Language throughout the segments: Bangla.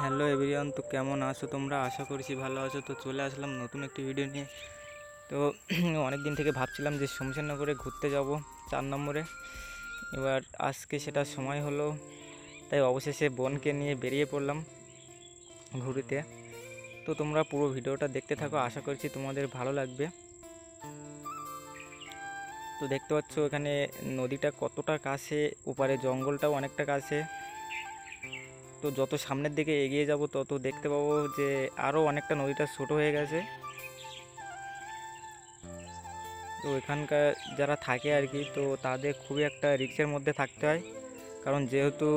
হ্যালো এভরিওয়ান, তো কেমন আছো তোমরা? আশা করছি ভালো আছো। তো চলে আসলাম নতুন একটি ভিডিও নিয়ে। তো অনেক দিন থেকে ভাবছিলাম যে শমশেরনগরে ঘুরতে যাব 4 নম্বরে। এবার আজকে সেটা সময় হলো, তাই অবশেষে বোনকে নিয়ে বেরিয়ে পড়লাম ঘুরতে। তো তোমরা পুরো ভিডিওটা দেখতে থাকো, আশা করছি তোমাদের ভালো লাগবে। তো দেখতে পাচ্ছ এখানে নদীটা কতটা কাছে, ওপারে জঙ্গলটাও অনেকটা কাছে। তো যত সামনের দিকে এগিয়ে যাব তত দেখতে পাবো যে আরও অনেকটা নদীটা ছোট হয়ে গেছে। তো এখানকার যারা থাকে আর কি, তো তাদের খুবই একটা রিস্কের মধ্যে থাকতে হয়, কারণ যেহেতু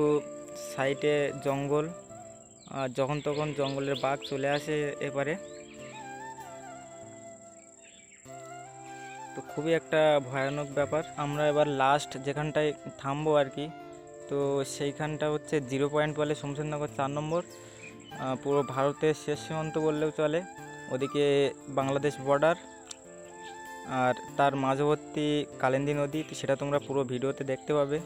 সাইডে জঙ্গল, আর যখন তখন জঙ্গলের বাঘ চলে আসে এপারে। তো খুবই একটা ভয়ানক ব্যাপার। আমরা এবার লাস্ট যেখানটায় থামবো আর কি, তো সেইখানটা হচ্ছে 0 পয়েন্ট বলে শমশেরনগর 4 নম্বর। পুরো ভারতের শেষ সীমান্ত বললেও চলে। ওদিকে বাংলাদেশ বর্ডার, আর তার মাঝবর্তী কালিন্দী নদী, তো সেটা তোমরা পুরো ভিডিওতে দেখতে পাবে।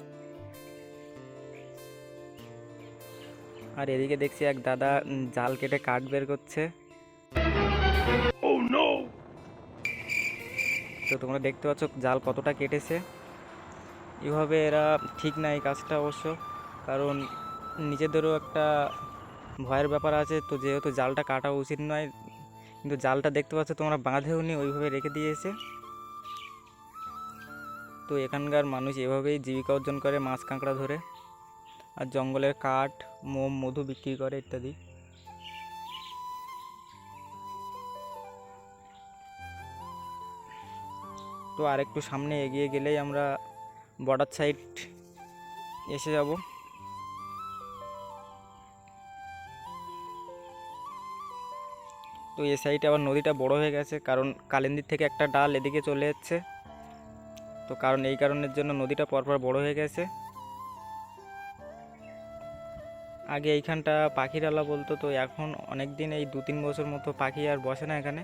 আর এদিকে দেখছি এক দাদা জাল কেটে কাঠ বের করছে। তো তোমরা দেখতে পাচ্ছ জাল কতটা কেটেছে। এভাবে এরা ঠিক না এই কাজটা অবশ্য, কারণ নিজেদেরও একটা ভয়ের ব্যাপার আছে। তো যেহেতু জালটা কাটা উচিত নয়, কিন্তু জালটা দেখতে পাচ্ছ তোমরা বাঁধেও নি, ওইভাবে রেখে দিয়েছে। তো এখানকার মানুষ এভাবেই জীবিকা অর্জন করে, মাছ কাঁকড়া ধরে, আর জঙ্গলের কাঠ, মোম, মধু বিক্রি করে ইত্যাদি। তো আর একটু সামনে এগিয়ে গেলেই আমরা বর্ডার সাইড এসে যাব। তো এই সাইডে আবার নদীটা বড় হয়ে গেছে, কারণ কালিন্দির থেকে একটা ডাল এদিকে চলে যাচ্ছে। তো কারণ এই কারণের জন্য নদীটা পরপর বড় হয়ে গেছে। আগে এইখানটা পাখিরালা বলতো, তো এখন অনেক দিন, এই 2-3 বছর মতো পাখি আর বসে না এখানে।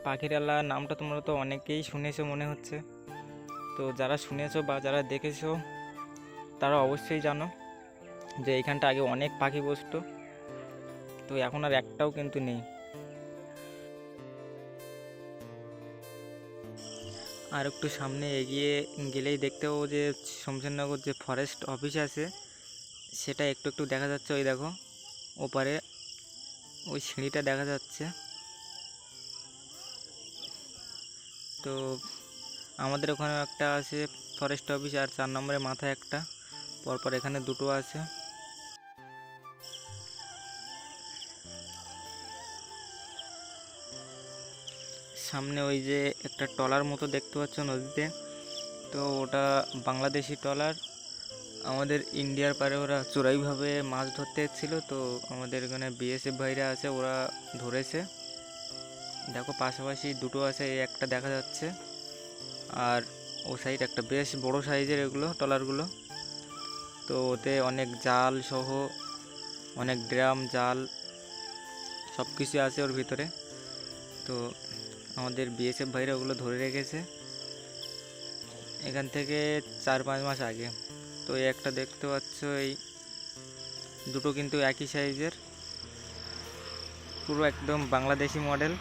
পাখিরালা নামটা তোমরা তো অনেকেই শুনেছো মনে হচ্ছে। তো যারা শুনেছো বা যারা দেখেছো তারা অবশ্যই জানো যে এইখানটা আগে অনেক পাখি বসতো, তো এখন আর একটাও কিন্তু নেই। আর একটু সামনে এগিয়ে গেলেই দেখতে পাবো যে শমশেরনগর যে ফরেস্ট অফিস আছে সেটা একটু একটু দেখা যাচ্ছে। ওই দেখো ওপারে ওই সিঁড়িটা দেখা যাচ্ছে। তো আমাদের ওখানে একটা আছে ফরেস্ট অফিস, আর 4 নম্বরের মাথায় একটা, পরপর এখানে দুটো আছে। সামনে ওই যে একটা ট্রলার মতো দেখতে পাচ্ছ নদীতে, তো ওটা বাংলাদেশি ট্রলার। আমাদের ইন্ডিয়ার পারে ওরা চোরাইভাবে মাছ ধরতে এসেছিলো, তো আমাদের এখানে বিএসএফ ভাইরা আছে, ওরা ধরেছে। দেখো পাশাপাশি দুটো আছে, এই একটা দেখা যাচ্ছে, আর ও সাইড একটা বেশ বড় সাইজের এগুলো ট্রলারগুলো। তো ওতে অনেক জাল সহ অনেক ড্রাম, জাল, সব কিছু আছে ওর ভিতরে। তো আমাদের বিএসএফ ভাইরা ওগুলো ধরে রেখেছে এখান থেকে 4-5 মাস আগে। তো এই একটা দেখতে পাচ্ছ, এই দুটো কিন্তু একই সাইজের, পুরো একদম বাংলাদেশি মডেল।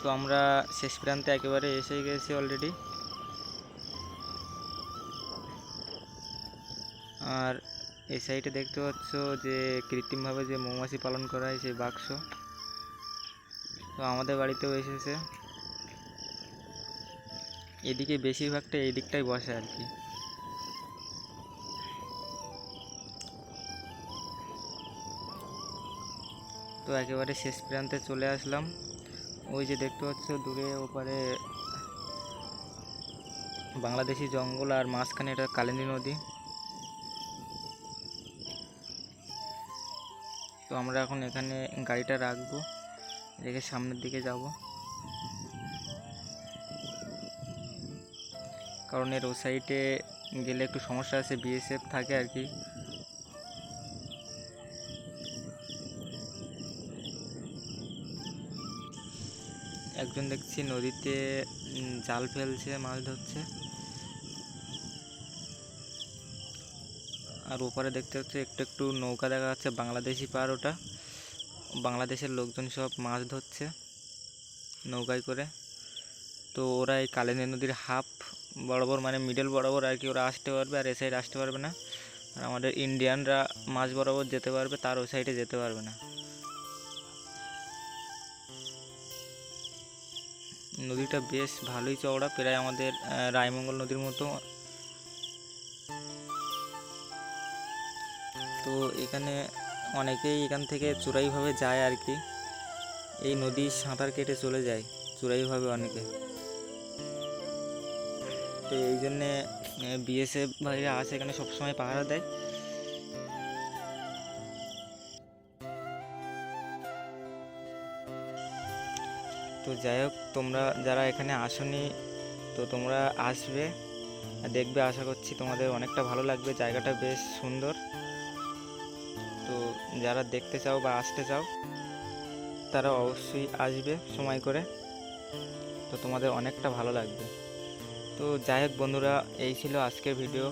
তো আমরা শেষ প্রান্তে একেবারে এসে গেছি অলরেডি। আর এই সাইডে দেখতে পাচ্ছ যে কৃত্রিমভাবে যে মৌমাছি পালন করা হয় সেই বাক্স, তো আমাদের বাড়িতেও এসেছে। এদিকে বেশিরভাগটা এই দিকটাই বসে আর কি। তো একেবারে শেষ প্রান্তে চলে আসলাম। ওই যে দেখতে পাচ্ছ দূরে ওপারে বাংলাদেশি জঙ্গল, আর মাঝখানে এটা কালিন্দী নদী। তো আমরা এখন এখানে গাড়িটা রাখবো, রেখে সামনের দিকে যাব, কারণ এর ও সাইডে গেলে একটু সমস্যা আছে, বিএসএফ থাকে আর কি। একজন দেখছি নদীতে জাল ফেলছে, মাছ ধরছে। আর ওপারে দেখতে হচ্ছে একটু একটু নৌকা দেখা যাচ্ছে, বাংলাদেশি পার ওটা। বাংলাদেশের লোকজন সব মাছ ধরছে নৌকায় করে। তো ওরা এই কালিন্দী নদীর হাফ বরাবর মানে মিডল বরাবর আর কি ওরা আসতে পারবে, আর এ সাইড আসতে পারবে না। আর আমাদের ইন্ডিয়ানরা মাঝ বরাবর যেতে পারবে, তার ওই সাইডে যেতে পারবে না। নদীটা বেশ ভালোই চওড়া, প্রায় আমাদের রায়মঙ্গল নদীর মতো। তো এখানে অনেকেই এখান থেকে চোরাইভাবে যায় আর কি, এই নদী সাঁতার কেটে চলে যায় চোরাইভাবে অনেকে। তো এই জন্যে বিএসএফ ভাইরা আসে এখানে, সবসময় পাহারা দেয়। তো যাই হোক, তোমরা যারা এখানে আসনি তো তোমরা আসবে, দেখবে, আশা করছি তোমাদের অনেকটা ভালো লাগবে। জায়গাটা বেশ সুন্দর। তো যারা দেখতে চাও বা আসতে চাও তারা অবশ্যই আসবে সময় করে, তো তোমাদের অনেকটা ভালো লাগবে। তো যাই হোক বন্ধুরা, এই ছিল আজকের ভিডিও।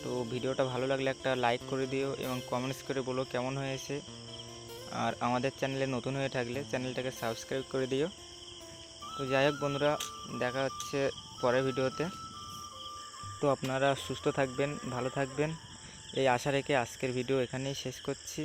তো ভিডিওটা ভালো লাগলে একটা লাইক করে দিও এবং কমেন্টস করে বলো কেমন হয়েছে। আর আমাদের চ্যানেলে নতুন হয়ে থাকলে চ্যানেলটাকে সাবস্ক্রাইব করে দিও। তো যাই হোক বন্ধুরা, দেখা হচ্ছে পরের ভিডিওতে। তো আপনারা সুস্থ থাকবেন, ভালো থাকবেন, এই আশা রেখে আজকের ভিডিও এখানেই শেষ করছি।